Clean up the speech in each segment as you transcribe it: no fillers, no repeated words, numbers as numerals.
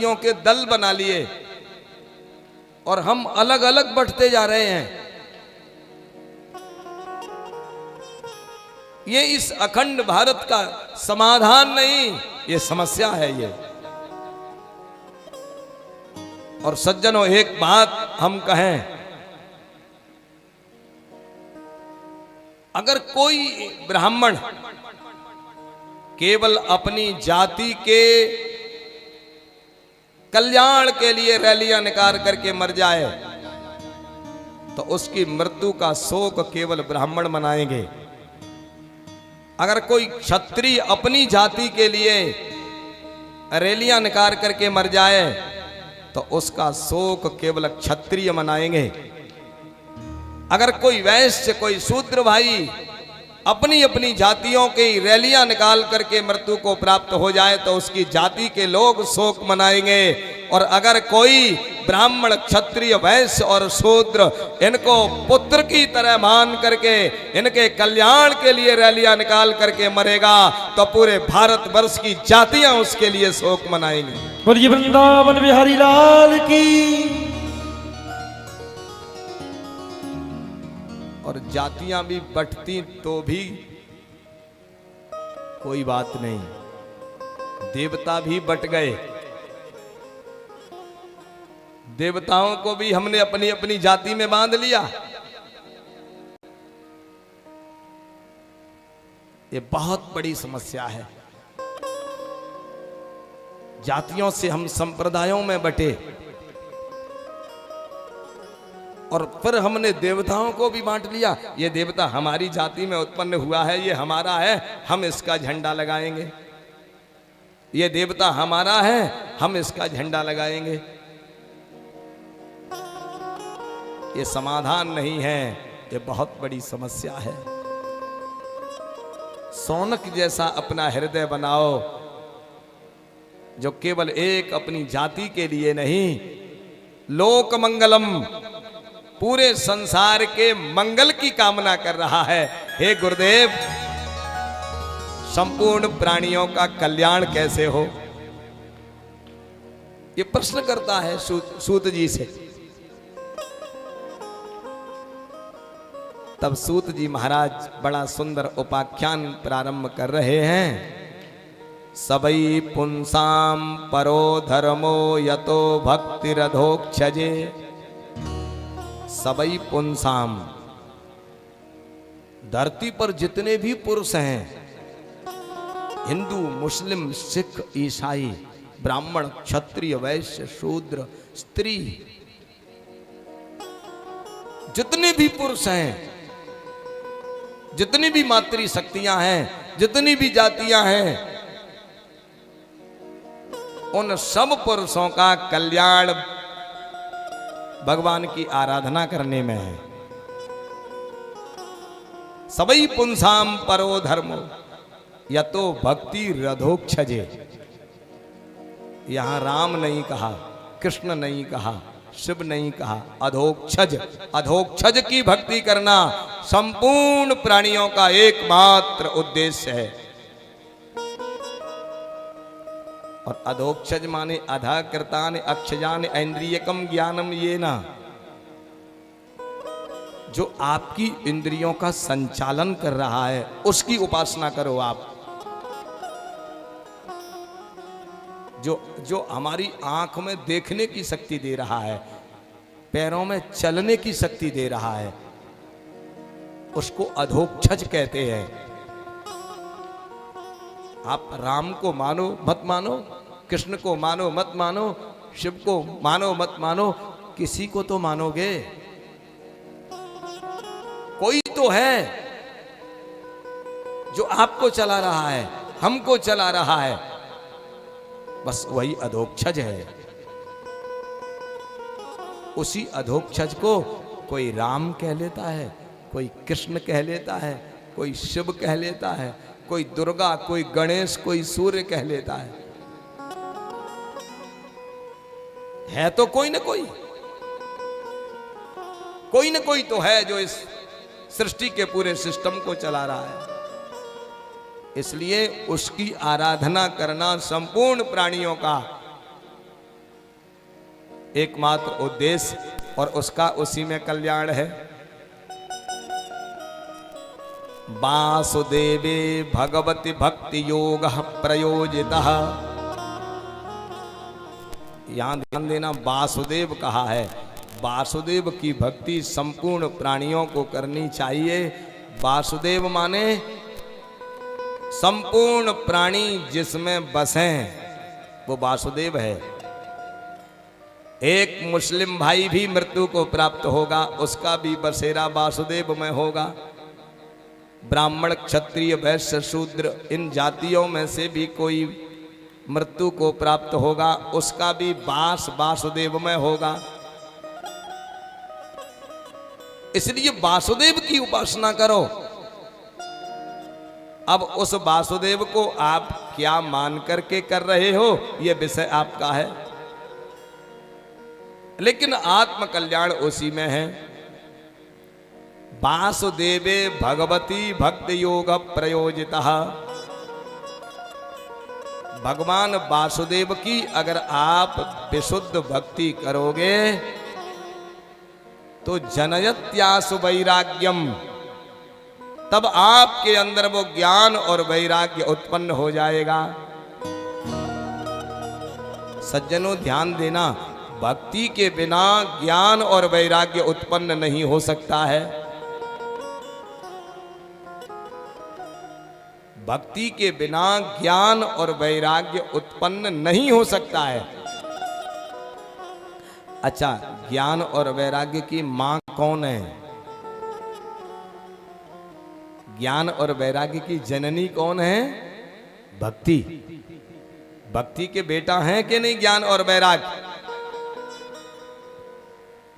जातियों के दल बना लिए और हम अलग अलग बढ़ते जा रहे हैं। ये इस अखंड भारत का समाधान नहीं, ये समस्या है ये। और सज्जनों, एक बात हम कहें, अगर कोई ब्राह्मण केवल अपनी जाति के कल्याण के लिए रैलियां निकाल करके मर जाए तो उसकी मृत्यु का शोक केवल ब्राह्मण मनाएंगे। अगर कोई क्षत्रिय अपनी जाति के लिए रैलियां निकाल करके मर जाए तो उसका शोक केवल क्षत्रिय मनाएंगे। अगर कोई वैश्य, कोई शूद्र भाई अपनी अपनी जातियों की रैलियां निकाल करके मृत्यु को प्राप्त हो जाए तो उसकी जाति के लोग शोक मनाएंगे। और अगर कोई ब्राह्मण, क्षत्रिय, वैश्य और शूद्र इनको पुत्र की तरह मान करके इनके कल्याण के लिए रैलियां निकाल करके मरेगा तो पूरे भारतवर्ष की जातियां उसके लिए शोक मनाएंगी। बोलिए वृंदावन बिहारी लाल की। और जातियां भी बंटती तो भी कोई बात नहीं, देवता भी बट गए। देवताओं को भी हमने अपनी अपनी जाति में बांध लिया। ये बहुत बड़ी समस्या है। जातियों से हम संप्रदायों में बटे और फिर हमने देवताओं को भी बांट लिया। ये देवता हमारी जाति में उत्पन्न हुआ है, ये हमारा है, हम इसका झंडा लगाएंगे। ये देवता हमारा है, हम इसका झंडा लगाएंगे। ये समाधान नहीं है, ये बहुत बड़ी समस्या है। सोनक जैसा अपना हृदय बनाओ जो केवल एक अपनी जाति के लिए नहीं, लोक मंगलम, पूरे संसार के मंगल की कामना कर रहा है। हे गुरुदेव, संपूर्ण प्राणियों का कल्याण कैसे हो, ये प्रश्न करता है सूत जी से। तब सूत जी महाराज बड़ा सुंदर उपाख्यान प्रारंभ कर रहे हैं। सबई पुंसाम परो धर्मो यतो भक्तिरधोक्षजे। सबई पुंसाम, धरती पर जितने भी पुरुष हैं, हिंदू, मुस्लिम, सिख, ईसाई, ब्राह्मण, क्षत्रिय, वैश्य, शूद्र, स्त्री, जितने भी पुरुष हैं, जितनी भी मातृ शक्तियां हैं, जितनी भी जातियां हैं, उन सब पुरुषों का कल्याण भगवान की आराधना करने में है। सबई पुंसाम परो धर्मो यतो भक्ति रधोक्षजे। यहां राम नहीं कहा, कृष्ण नहीं कहा, शिव नहीं कहा, अधोक्षज। अधोक्षज की भक्ति करना संपूर्ण प्राणियों का एकमात्र उद्देश्य है। और अधोक्षज माने अधा कृतान अक्षजान ऐन्द्रियकम ज्ञानम, ये ना, जो आपकी इंद्रियों का संचालन कर रहा है उसकी उपासना करो आप। जो हमारी आंख में देखने की शक्ति दे रहा है, पैरों में चलने की शक्ति दे रहा है, उसको अधोक्षज कहते हैं। आप राम को मानो मत मानो, कृष्ण को मानो मत मानो, शिव को मानो मत मानो, किसी को तो मानोगे। कोई तो है जो आपको चला रहा है, हमको चला रहा है, बस वही अधोक्षज है। उसी अधोक्षज को कोई राम कह लेता है, कोई कृष्ण कह लेता है, कोई शिव कह लेता है, कोई दुर्गा, कोई गणेश, कोई सूर्य कह लेता है तो कोई ना कोई तो है जो इस सृष्टि के पूरे सिस्टम को चला रहा है। इसलिए उसकी आराधना करना संपूर्ण प्राणियों का एकमात्र उद्देश्य और उसका उसी में कल्याण है। वासुदेवे भगवति भक्ति योग प्रयोजितः। यहां ध्यान देना, वासुदेव कहा है। वासुदेव की भक्ति संपूर्ण प्राणियों को करनी चाहिए। वासुदेव माने संपूर्ण प्राणी जिसमें बसें वो वासुदेव है। एक मुस्लिम भाई भी मृत्यु को प्राप्त होगा, उसका भी बसेरा वासुदेव में होगा। ब्राह्मण, क्षत्रिय, वैश्य, शूद्र इन जातियों में से भी कोई मृत्यु को प्राप्त होगा, उसका भी वास वासुदेव में होगा। इसलिए वासुदेव की उपासना करो। अब उस वासुदेव को आप क्या मान करके कर रहे हो, यह विषय आपका है, लेकिन आत्म कल्याण उसी में है। वासुदेवे भगवती भक्ति योग प्रयोजितः। भगवान वासुदेव की अगर आप विशुद्ध भक्ति करोगे तो जनयत्यासु वैराग्यम, तब आपके अंदर वो ज्ञान और वैराग्य उत्पन्न हो जाएगा। सज्जनों ध्यान देना, भक्ति के बिना ज्ञान और वैराग्य उत्पन्न नहीं हो सकता है। भक्ति के बिना ज्ञान और वैराग्य उत्पन्न नहीं हो सकता है। अच्छा, ज्ञान और वैराग्य की मां कौन है? ज्ञान और वैराग्य की जननी कौन है? भक्ति। भक्ति के बेटा हैं कि नहीं ज्ञान और वैराग्य?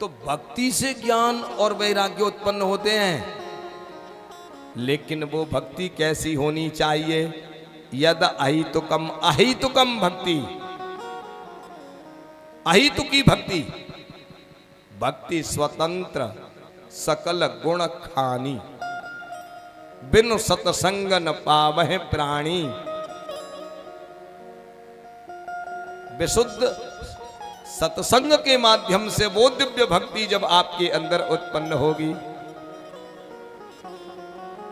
तो भक्ति से ज्ञान और वैराग्य उत्पन्न होते हैं, लेकिन वो भक्ति कैसी होनी चाहिए? यद अहितुकम अहितुकम भक्ति, अहितुकी भक्ति। भक्ति स्वतंत्र सकल गुण खानी, बिनु सतसंग न पावह प्राणी। विशुद्ध सत्संग के माध्यम से वो दिव्य भक्ति जब आपके अंदर उत्पन्न होगी,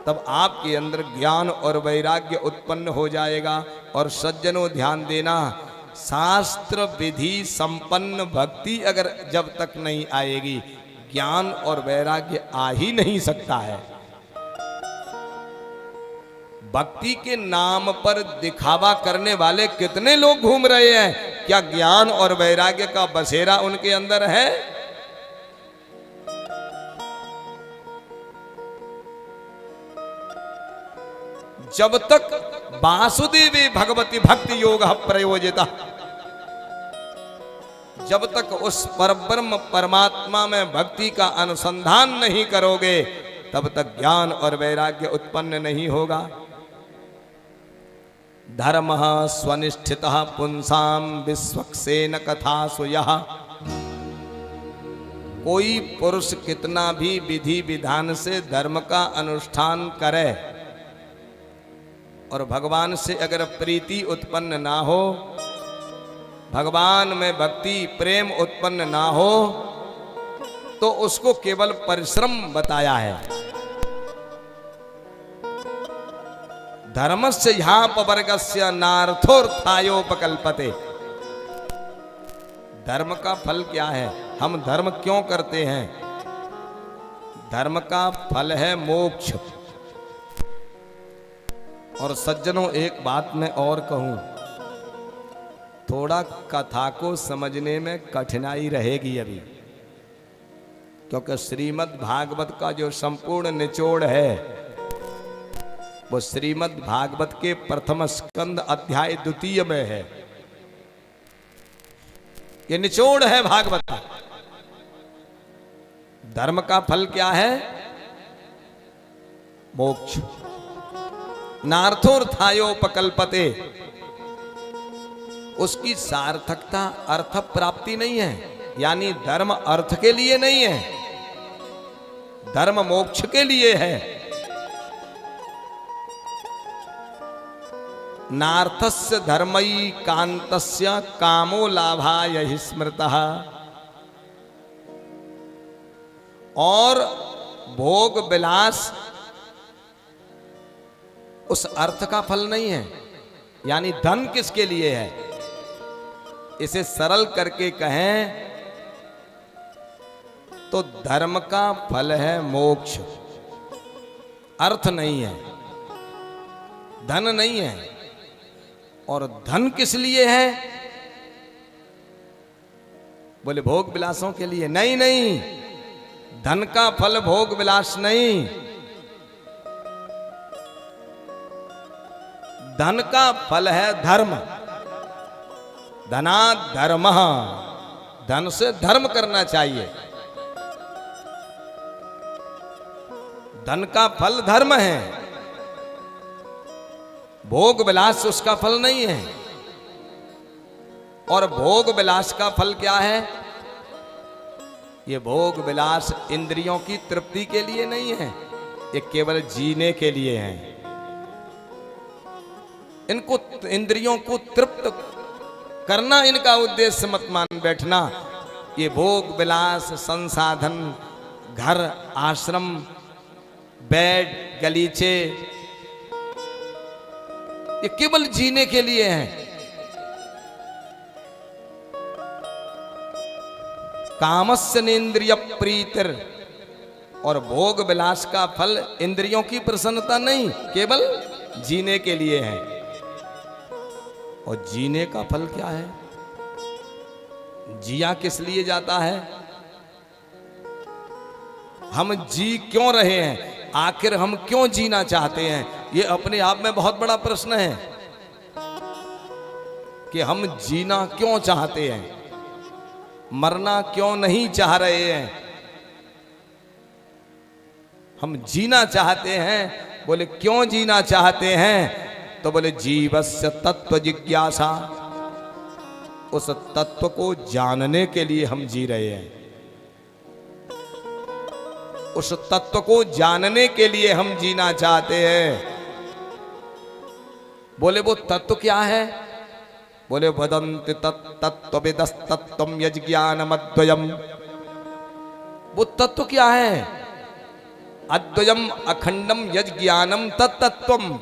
तब आपके अंदर ज्ञान और वैराग्य उत्पन्न हो जाएगा। और सज्जनों ध्यान देना, शास्त्र विधि संपन्न भक्ति अगर जब तक नहीं आएगी, ज्ञान और वैराग्य आ ही नहीं सकता है। भक्ति के नाम पर दिखावा करने वाले कितने लोग घूम रहे हैं, क्या ज्ञान और वैराग्य का बसेरा उनके अंदर है? जब तक वासुदेवे भगवती भक्ति योग प्रयोजिता, जब तक उस परब्रह्म परमात्मा में भक्ति का अनुसंधान नहीं करोगे, तब तक ज्ञान और वैराग्य उत्पन्न नहीं होगा। धर्म स्वनिष्ठितः पुंसाम विश्वक्सेन कथासु यः। कोई पुरुष कितना भी विधि विधान से धर्म का अनुष्ठान करे और भगवान से अगर प्रीति उत्पन्न ना हो, भगवान में भक्ति प्रेम उत्पन्न ना हो, तो उसको केवल परिश्रम बताया है। धर्मस्य ह्यापवर्गस्य नार्थोर्थायोपकल्पते। धर्म का फल क्या है? हम धर्म क्यों करते हैं? धर्म का फल है मोक्ष। और सज्जनों एक बात मैं और कहूं, थोड़ा कथा को समझने में कठिनाई रहेगी अभी, क्योंकि श्रीमद् भागवत का जो संपूर्ण निचोड़ है वो श्रीमद् भागवत के प्रथम स्कंद अध्याय 2 में है। ये निचोड़ है भागवत का। धर्म का फल क्या है? मोक्ष। नार्थोर्थायोपकल्पते। उसकी सार्थकता अर्थ प्राप्ति नहीं है, यानी धर्म अर्थ के लिए नहीं है, धर्म मोक्ष के लिए है। नार्थस्य धर्मई कांतस्य कामो लाभाय स्मृतः। और भोग विलास उस अर्थ का फल नहीं है। यानी धन किसके लिए है? इसे सरल करके कहें तो धर्म का फल है मोक्ष, अर्थ नहीं है, धन नहीं है। और धन किस लिए है? बोले भोग विलासों के लिए। नहीं नहीं, धन का फल भोग विलास नहीं, धन का फल है धर्म। धना धर्म, धन से धर्म करना चाहिए। धन का फल धर्म है, भोग विलास उसका फल नहीं है। और भोग विलास का फल क्या है? ये भोग विलास इंद्रियों की तृप्ति के लिए नहीं है, ये केवल जीने के लिए है। इनको इंद्रियों को तृप्त करना इनका उद्देश्य मत मान बैठना। ये भोग विलास, संसाधन, घर, आश्रम, बेड, गलीचे, ये केवल जीने के लिए हैं। कामस्य नेन्द्रिय प्रीतिर, और भोग विलास का फल इंद्रियों की प्रसन्नता नहीं, केवल जीने के लिए है। और जीने का फल क्या है? जिया किस लिए जाता है? हम जी क्यों रहे हैं? आखिर हम क्यों जीना चाहते हैं? ये अपने आप में बहुत बड़ा प्रश्न है कि हम जीना क्यों चाहते हैं, मरना क्यों नहीं चाह रहे हैं। हम जीना चाहते हैं, बोले क्यों जीना चाहते हैं? तो बोले जीवस्य तत्व जिज्ञासा, उस तत्व को जानने के लिए हम जी रहे हैं। उस तत्व को जानने के लिए हम जीना चाहते हैं। बोले वो तत्व क्या है? बोले वदन्ति तत्त्वविदस्तत्त्वं यज्ञानमद्वयम्। वो तत्व क्या है? अद्वयम् अखंडम यज्ञानम तत्तत्वम्।